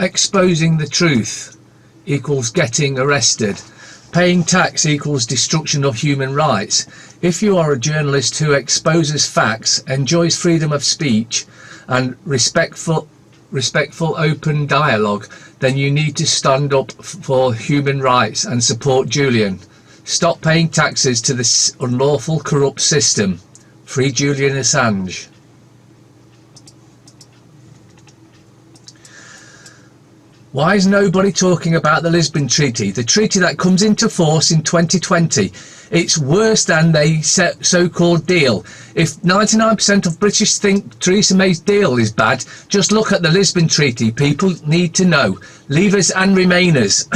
exposing the truth equals getting arrested. Paying tax equals destruction of human rights. If you are a journalist who exposes facts, enjoys freedom of speech and respectful open dialogue, then you need to stand up for human rights and support Julian. Stop paying taxes to this unlawful, corrupt system. Free Julian Assange. Why is nobody talking about the Lisbon Treaty? The treaty that comes into force in 2020. It's worse than the so-called deal. If 99% of British think Theresa May's deal is bad, just look at the Lisbon Treaty. People need to know. Leavers and Remainers.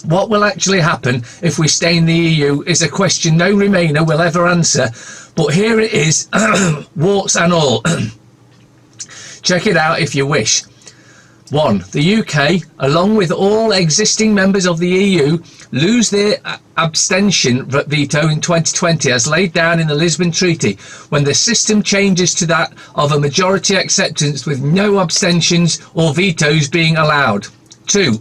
What will actually happen if we stay in the EU is a question no Remainer will ever answer. But here it is, warts and all. Check it out if you wish. 1. The UK, along with all existing members of the EU, lose their abstention veto in 2020 as laid down in the Lisbon Treaty, when the system changes to that of a majority acceptance with no abstentions or vetoes being allowed. 2.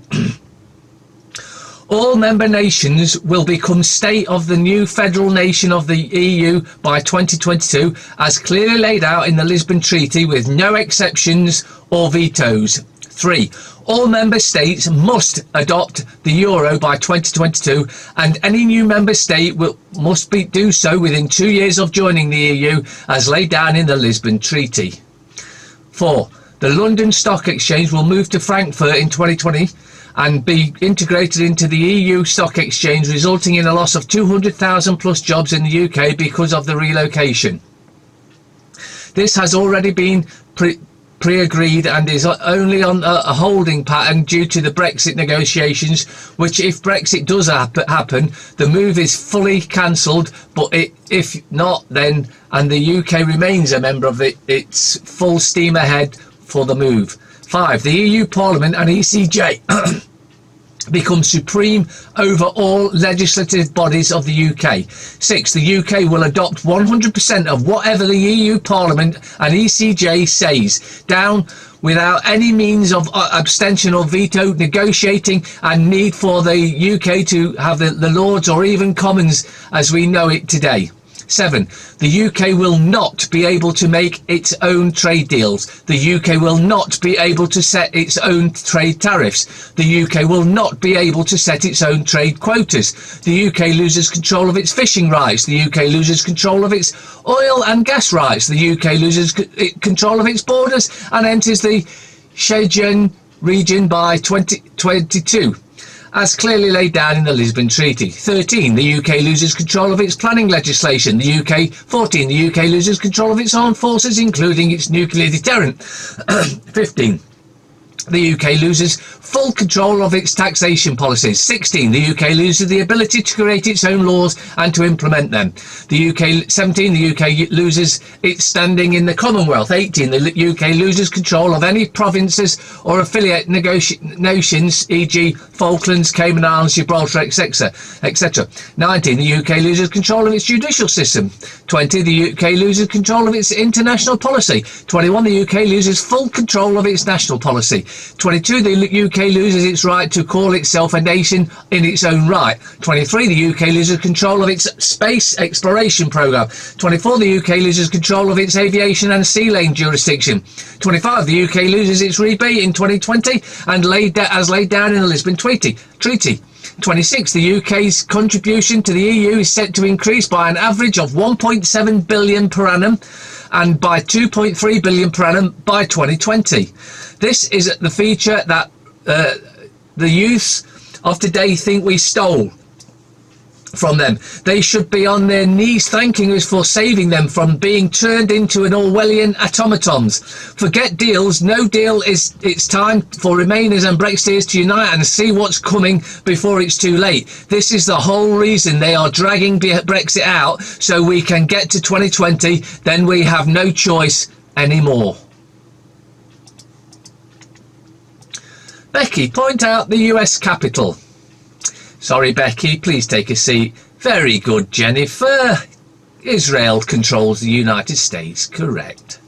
All member nations will become state of the new federal nation of the EU by 2022, as clearly laid out in the Lisbon Treaty with no exceptions or vetoes. 3. All member states must adopt the euro by 2022, and any new member state must do so within 2 years of joining the EU, as laid down in the Lisbon Treaty. 4. The London Stock Exchange will move to Frankfurt in 2020 and be integrated into the EU Stock Exchange, resulting in a loss of 200,000 plus jobs in the UK because of the relocation. This has already been pre-agreed and is only on a holding pattern due to the Brexit negotiations, which if Brexit does happen, the move is fully cancelled, but if not, then, and the UK remains a member of it's full steam ahead for the move. 5. The EU Parliament and ECJ become supreme over all legislative bodies of the UK. 6. The UK will adopt 100% of whatever the EU Parliament and ECJ says, down without any means of abstention or veto, negotiating, and need for the UK to have the Lords or even Commons as we know it today. 7. The UK will not be able to make its own trade deals. The UK will not be able to set its own trade tariffs. The UK will not be able to set its own trade quotas. The UK loses control of its fishing rights. The UK loses control of its oil and gas rights. The UK loses control of its borders and enters the Schengen region by 2022. As clearly laid down in the Lisbon Treaty. 13. The UK loses control of its planning legislation. The UK 14. The UK loses control of its armed forces, including its nuclear deterrent. 15. The UK loses full control of its taxation policies. 16. The UK loses the ability to create its own laws and to implement them. The UK 17. The UK loses its standing in the Commonwealth. 18. The UK loses control of any provinces or affiliate nations, e.g. Falklands, Cayman Islands, Gibraltar, etc. 19. The UK loses control of its judicial system. 20. The UK loses control of its international policy. 21. The UK loses full control of its national policy. 22. The UK loses its right to call itself a nation in its own right. 23. The UK loses control of its space exploration programme. 24. The UK loses control of its aviation and sea lane jurisdiction. 25. The UK loses its rebate in 2020 and as laid down in the Lisbon Treaty. 26. The UK's contribution to the EU is set to increase by an average of 1.7 billion per annum and by 2.3 billion per annum by 2020. This is the feature that the youths of today think we stole from them. They should be on their knees thanking us for saving them from being turned into an Orwellian automatons. Forget deals. No deal is. It's time for Remainers and Brexiteers to unite and see what's coming before it's too late. This is the whole reason they are dragging Brexit out, so we can get to 2020. Then we have no choice anymore. Becky, point out the US Capitol. Sorry, Becky, please take a seat. Very good, Jennifer. Israel controls the United States, correct.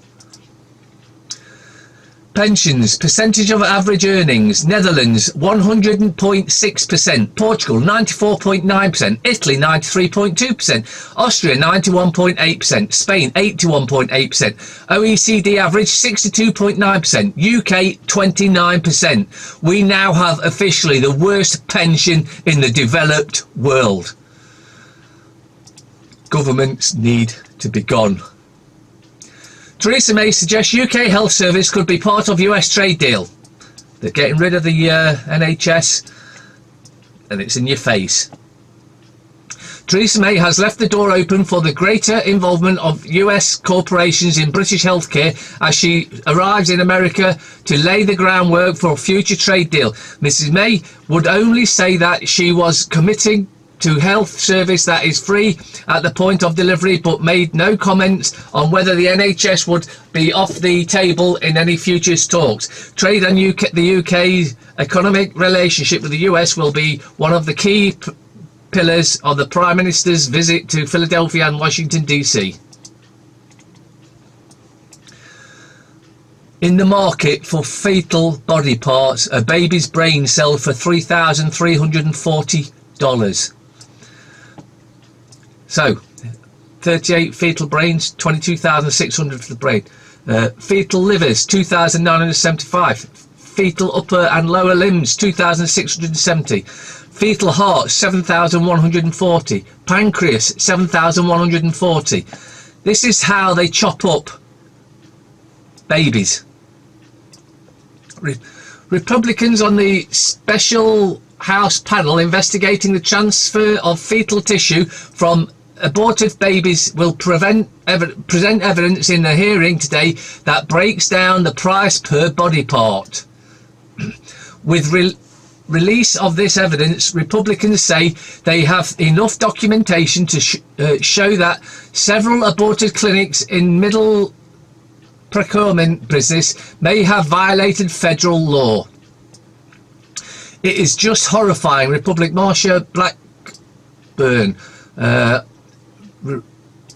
Pensions, percentage of average earnings: Netherlands 100.6%, Portugal 94.9%, Italy 93.2%, Austria 91.8%, Spain 81.8%, OECD average 62.9%, UK 29%. We now have officially the worst pension in the developed world. Governments need to be gone. Theresa May suggests UK Health Service could be part of US trade deal. They're getting rid of the NHS, and it's in your face. Theresa May has left the door open for the greater involvement of US corporations in British healthcare as she arrives in America to lay the groundwork for a future trade deal. Mrs May would only say that she was committing to health service that is free at the point of delivery, but made no comments on whether the NHS would be off the table in any future talks. Trade and the UK's economic relationship with the US will be one of the key pillars of the Prime Minister's visit to Philadelphia and Washington, D.C. In the market for fetal body parts, a baby's brain sold for $3,340. So, 38 fetal brains, 22,600 for the brain. Fetal livers, 2,975. Fetal upper and lower limbs, 2,670. Fetal heart, 7,140. Pancreas, 7,140. This is how they chop up babies. Republicans on the special House panel investigating the transfer of fetal tissue from aborted babies will present evidence in the hearing today that breaks down the price per body part. With release of this evidence, Republicans say they have enough documentation to show that several aborted clinics in middle procurement business may have violated federal law. It is just horrifying. Republican Marsha Blackburn,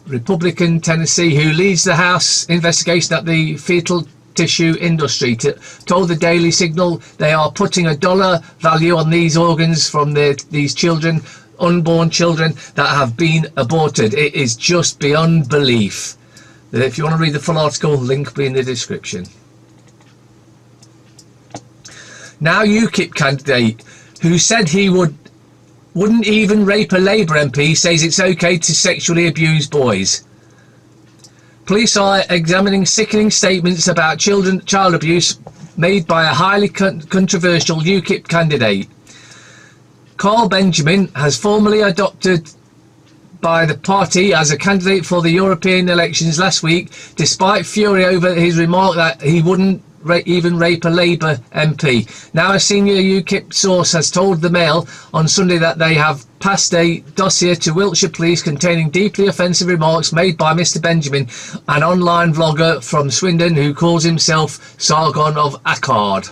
Republican Tennessee, who leads the House investigation at the fetal tissue industry, told the Daily Signal they are putting a dollar value on these organs from these children, unborn children that have been aborted. It is just beyond belief. If you want to read the full article, link will be in the description. Now Ukip candidate who said he wouldn't even rape a Labour MP says it's okay to sexually abuse boys. Police are examining sickening statements about child abuse made by a highly controversial Ukip candidate. Carl Benjamin has formally adopted by the party as a candidate for the European elections last week, despite fury over his remark that he wouldn't even rape a Labour MP. Now a senior UKIP source has told the Mail on Sunday that they have passed a dossier to Wiltshire Police containing deeply offensive remarks made by Mr Benjamin, an online vlogger from Swindon who calls himself Sargon of Akkad.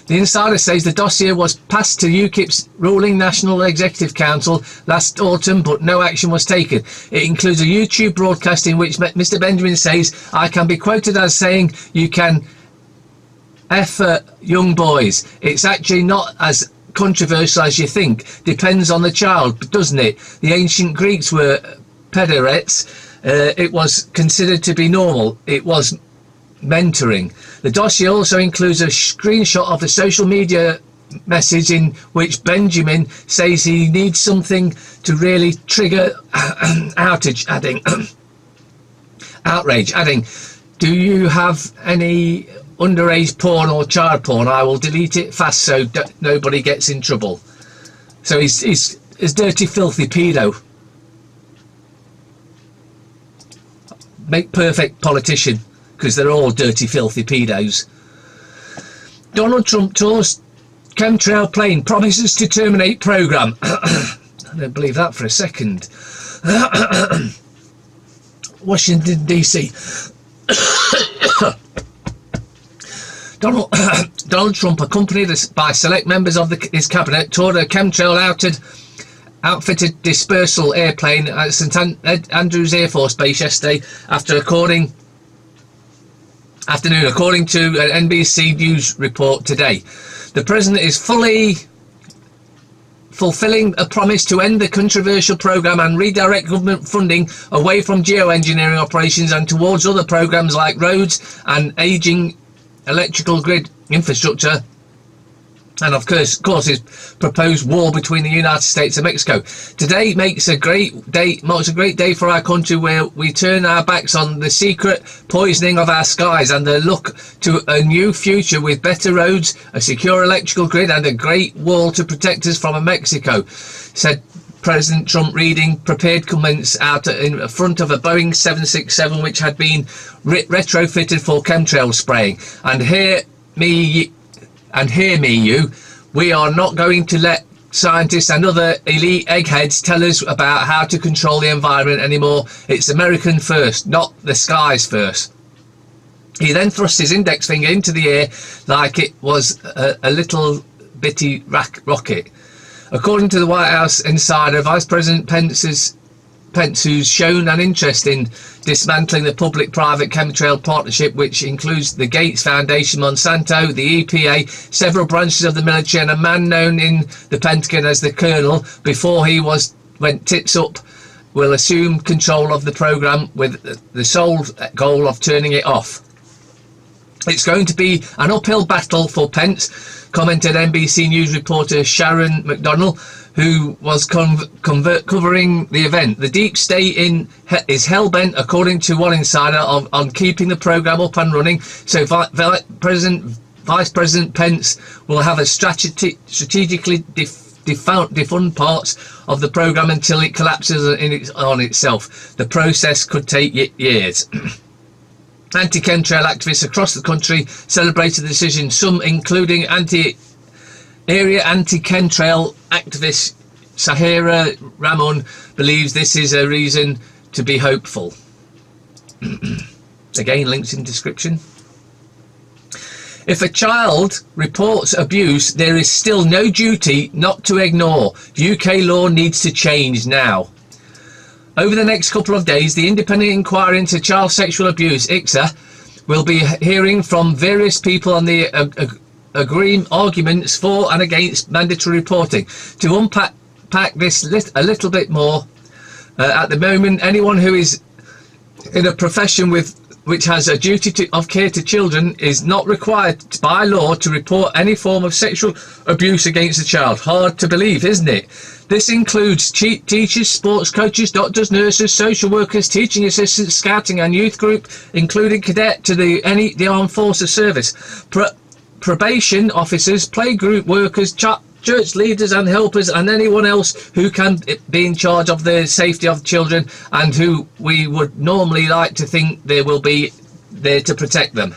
The insider says the dossier was passed to UKIP's ruling National Executive Council last autumn, but no action was taken. It includes a YouTube broadcast in which Mr Benjamin says, "I can be quoted as saying you can F young boys. It's actually not as controversial as you think. Depends on the child, doesn't it? The ancient Greeks were pederates. It was considered to be normal. It was mentoring." The dossier also includes a screenshot of the social media message in which Benjamin says he needs something to really trigger outrage, adding, "Do you have any underage porn or child porn? I will delete it fast so nobody gets in trouble." So he's dirty, filthy pedo. Make perfect politician, because they're all dirty, filthy pedos. Donald Trump tours chemtrail plane, promises to terminate programme. I don't believe that for a second. Washington, D.C. Donald Trump, accompanied by select members of his cabinet, toured a chemtrail outfitted dispersal airplane at St Andrews Air Force Base yesterday after according afternoon, according to an NBC News report today. The president is fulfilling a promise to end the controversial program and redirect government funding away from geoengineering operations and towards other programs like roads and aging electrical grid infrastructure, and of course his proposed war between the United States and Mexico. Today marks a great day for our country, where we turn our backs on the secret poisoning of our skies and look to a new future with better roads, a secure electrical grid and a great wall to protect us from Mexico, said President Trump, reading prepared comments out in front of a Boeing 767 which had been retrofitted for chemtrail spraying. And hear me, you, we are not going to let scientists and other elite eggheads tell us about how to control the environment anymore. It's American first, not the skies first. He then thrust his index finger into the air like it was a little bitty rocket. According to the White House insider, Vice President Pence, who's shown an interest in dismantling the public-private chemtrail partnership, which includes the Gates Foundation, Monsanto, the EPA, several branches of the military, and a man known in the Pentagon as the Colonel before he went tits up, will assume control of the program with the sole goal of turning it off. It's going to be an uphill battle for Pence, commented NBC News reporter Sharon McDonnell, who was covering the event. The deep state is hell-bent, according to one insider, on keeping the program up and running, so Vice President Pence will have a strategically defund parts of the program until it collapses on itself. The process could take years. Anti-chemtrail activists across the country celebrated the decision, some including area anti-chemtrail activist Sahara Ramon believes this is a reason to be hopeful. Again, links in description. If a child reports abuse, there is still no duty not to ignore. UK law needs to change now. Over the next couple of days, the Independent Inquiry into Child Sexual Abuse, ICSA, will be hearing from various people on the arguments for and against mandatory reporting. To unpack this a little bit more, at the moment, anyone who is in a profession which has a duty of care to children is not required by law to report any form of sexual abuse against a child. Hard to believe, isn't it? This includes teachers, sports coaches, doctors, nurses, social workers, teaching assistants, scouting and youth group, including cadet to the armed forces service, probation officers, playgroup workers, church leaders and helpers, and anyone else who can be in charge of the safety of children and who we would normally like to think they will be there to protect them.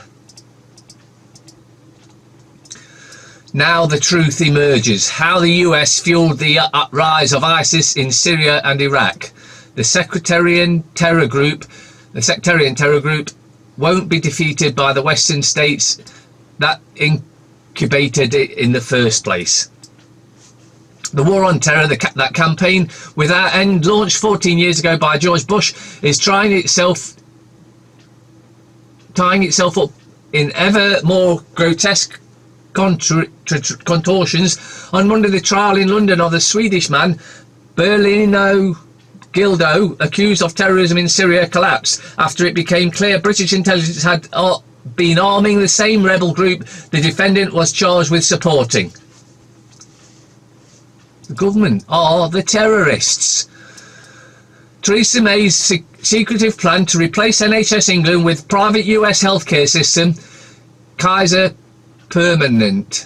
Now the truth emerges. How the US fueled the rise of ISIS in Syria and Iraq. The sectarian terror group won't be defeated by the Western states that incubated it in the first place. The war on terror, that campaign without end, launched 14 years ago by George Bush, is tying itself up in ever more grotesque contortions. On Monday, the trial in London of the Swedish man Berlino Gildo, accused of terrorism in Syria, collapsed after it became clear British intelligence had been arming the same rebel group the defendant was charged with supporting. The government are the terrorists. Theresa May's secretive plan to replace NHS England with private US healthcare system, Kaiser Permanente.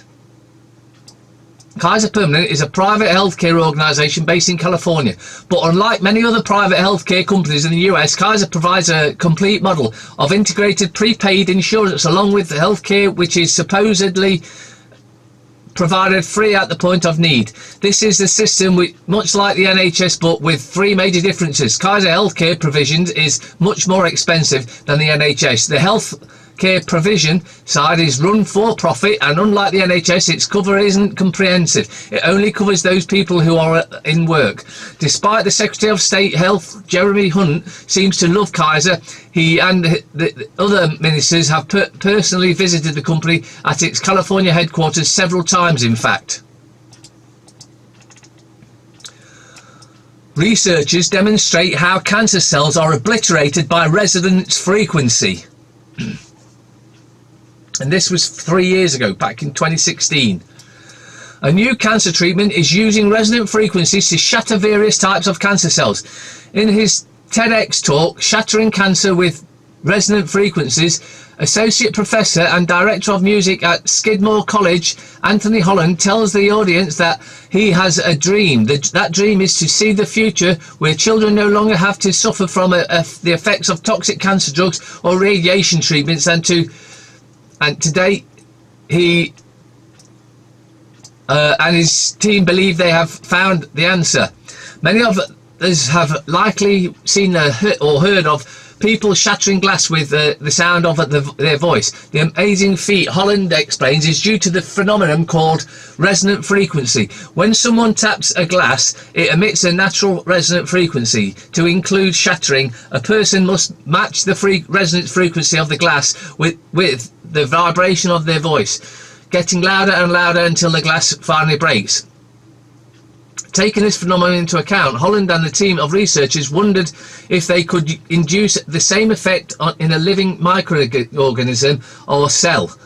Kaiser Permanente is a private healthcare organisation based in California, but unlike many other private healthcare companies in the US, Kaiser provides a complete model of integrated prepaid insurance along with the healthcare which is supposedly provided free at the point of need. This is the system much like the NHS, but with three major differences. Kaiser healthcare provisions is much more expensive than the NHS. The health care provision side is run for profit, and unlike the NHS, its cover isn't comprehensive. It only covers those people who are in work. Despite the Secretary of State Health, Jeremy Hunt, seems to love Kaiser, he and the other ministers have personally visited the company at its California headquarters several times, in fact. Researchers demonstrate how cancer cells are obliterated by resonance frequency. And this was 3 years ago, back in 2016. A new cancer treatment is using resonant frequencies to shatter various types of cancer cells. In his TEDx talk, Shattering Cancer with Resonant Frequencies, Associate Professor and Director of Music at Skidmore College, Anthony Holland, tells the audience that he has a dream. That dream is to see the future where children no longer have to suffer from the effects of toxic cancer drugs or radiation treatments, and to date, he and his team believe they have found the answer. Many of us have likely seen or heard of people shattering glass with the sound of their voice. The amazing feat, Holland explains, is due to the phenomenon called resonant frequency. When someone taps a glass, it emits a natural resonant frequency. To include shattering, a person must match the resonance frequency of the glass with the vibration of their voice, getting louder and louder until the glass finally breaks. Taking this phenomenon into account, Holland and the team of researchers wondered if they could induce the same effect in a living microorganism or cell.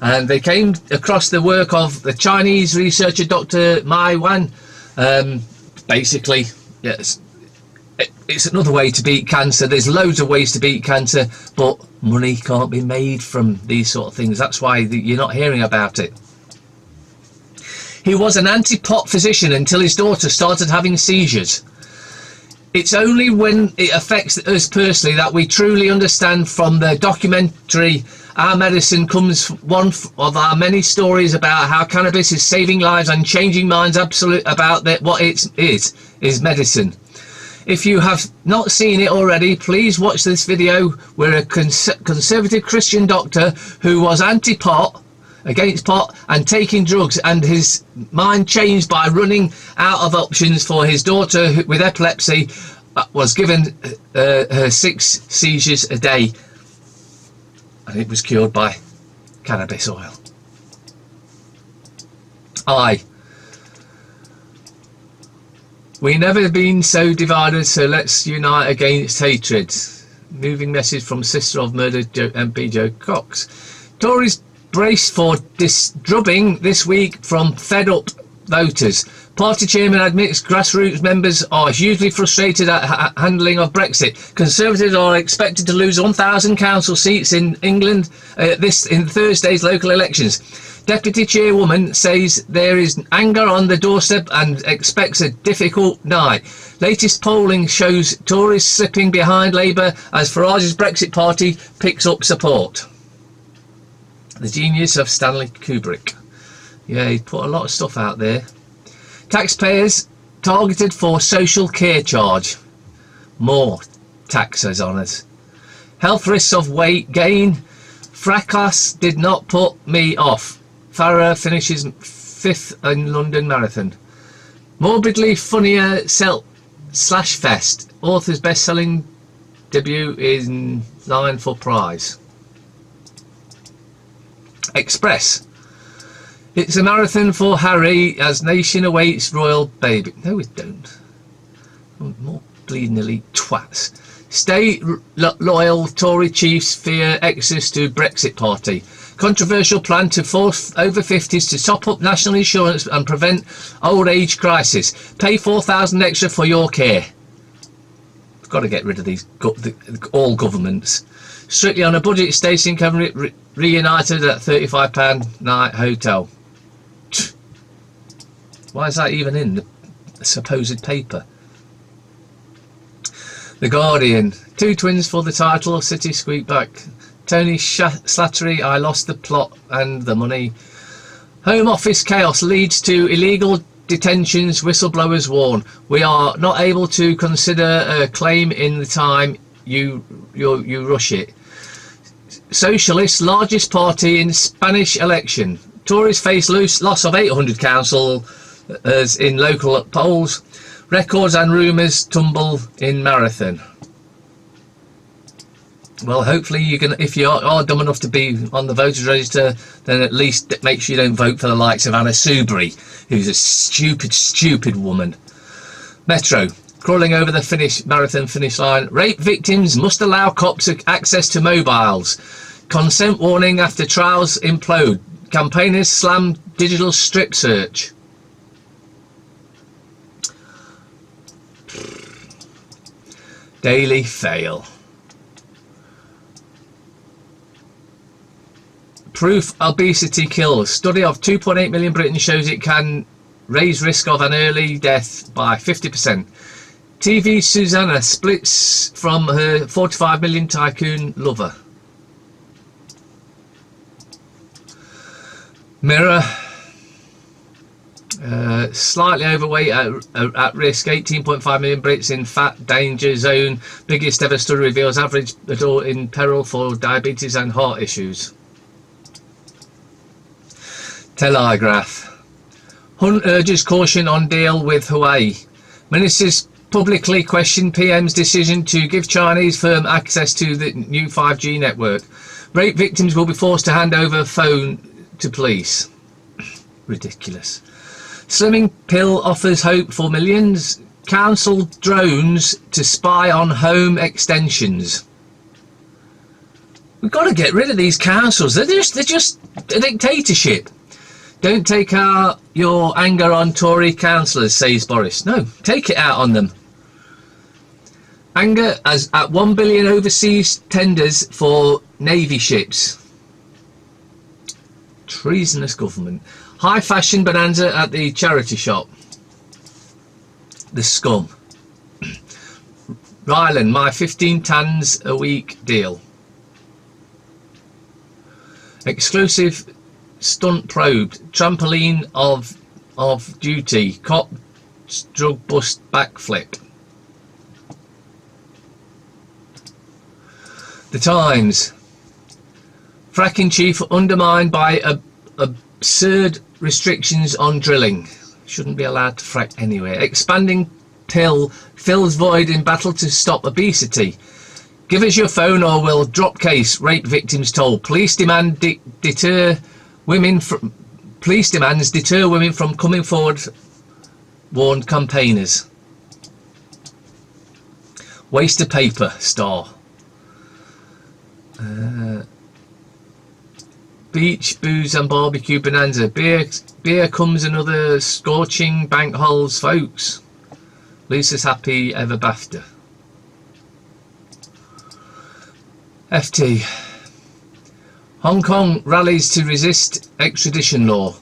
And they came across the work of the Chinese researcher Dr. Mai Wan. Basically, yes, it's another way to beat cancer. There's loads of ways to beat cancer, but money can't be made from these sort of things. That's why you're not hearing about it. He was an anti-pot physician until his daughter started having seizures. It's only when it affects us personally that we truly understand. From the documentary Our Medicine comes one of our many stories about how cannabis is saving lives and changing minds about what it is medicine. If you have not seen it already, please watch this video where a conservative Christian doctor who was anti-pot, against pot and taking drugs, and his mind changed by running out of options for his daughter with epilepsy, was given her 6 seizures a day, and it was cured by cannabis oil. We never been so divided, so let's unite against hatred. Moving message from sister of murdered MP Joe Cox. Tories brace for drubbing this week from fed up voters. Party chairman admits grassroots members are hugely frustrated at handling of Brexit. Conservatives are expected to lose 1,000 council seats in England in Thursday's local elections. Deputy chairwoman says there is anger on the doorstep and expects a difficult night. Latest polling shows Tories slipping behind Labour as Farage's Brexit party picks up support. The genius of Stanley Kubrick. Yeah, he put a lot of stuff out there. Taxpayers targeted for social care charge. More taxes on us. Health risks of weight gain. Fracas did not put me off. Farah finishes 5th in London Marathon. Morbidly funnier slash fest. Author's best-selling debut in line for prize. Express. It's a marathon for Harry as nation awaits royal baby. No, it don't. More bleeding elite twats. Stay loyal. Tory chiefs fear exodus to Brexit party. Controversial plan to force over 50s to top up national insurance and prevent old age crisis. Pay 4,000 extra for your care. We've got to get rid of these all governments. Strictly on a budget, Stacey and Cabinet reunited at £35 night hotel. Why is that even in the supposed paper? The Guardian. 2 twins for the title. City squeak back. Tony Slattery. I lost the plot and the money. Home Office chaos leads to illegal detentions. Whistleblowers warn. We are not able to consider a claim in the time you rush it. Socialists' largest party in Spanish election. Tories face loss of 800 councils in local polls. Records and rumours tumble in Marathon. Well, hopefully you can, if you are dumb enough to be on the voters register, then at least make sure you don't vote for the likes of Anna Soubry, who's a stupid woman. Metro. Crawling over the marathon finish line. Rape victims must allow cops access to mobiles. Consent warning after trials implode. Campaigners slam digital strip search. Daily fail. Proof obesity kills. Study of 2.8 million Britons shows it can raise risk of an early death by 50%. TV Susanna splits from her 45 million tycoon lover. Mirror. Slightly overweight at risk. 18.5 million Brits in fat danger zone. Biggest ever study reveals average adult in peril for diabetes and heart issues. Telegraph. Hunt urges caution on deal with Huawei. Ministers publicly question PM's decision to give Chinese firm access to the new 5G network. Rape victims will be forced to hand over phone to police. Ridiculous. Slimming pill offers hope for millions. Council drones to spy on home extensions. We've got to get rid of these councils. They're just a dictatorship. Don't take out your anger on Tory councillors, says Boris. No, take it out on them. Anger as at 1 billion overseas tenders for Navy ships. Treasonous government. High fashion bonanza at the charity shop. The scum. Ryland, my 15 tans a week deal. Exclusive stunt probed. Trampoline of duty. Cop drug bust backflip. The Times. Fracking chief undermined by absurd restrictions on drilling. Shouldn't be allowed to frack anywhere. Expanding pill fills void in battle to stop obesity. Give us your phone or we'll drop case, rape victims told. Police demands deter women from coming forward, warned campaigners. Waste of paper, Star. Beach, booze and barbecue bonanza. Beer comes another scorching bank holes, folks. Lisa's happy ever after. FT. Hong Kong rallies to resist extradition law.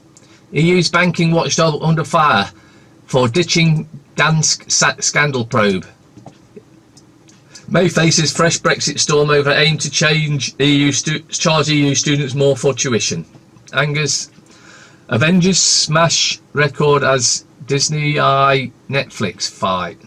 EU's banking watchdog under fire for ditching Dansk scandal probe. May faces fresh Brexit storm over aim to charge EU students more for tuition. Angers. Avengers smash record as Disney Netflix fight.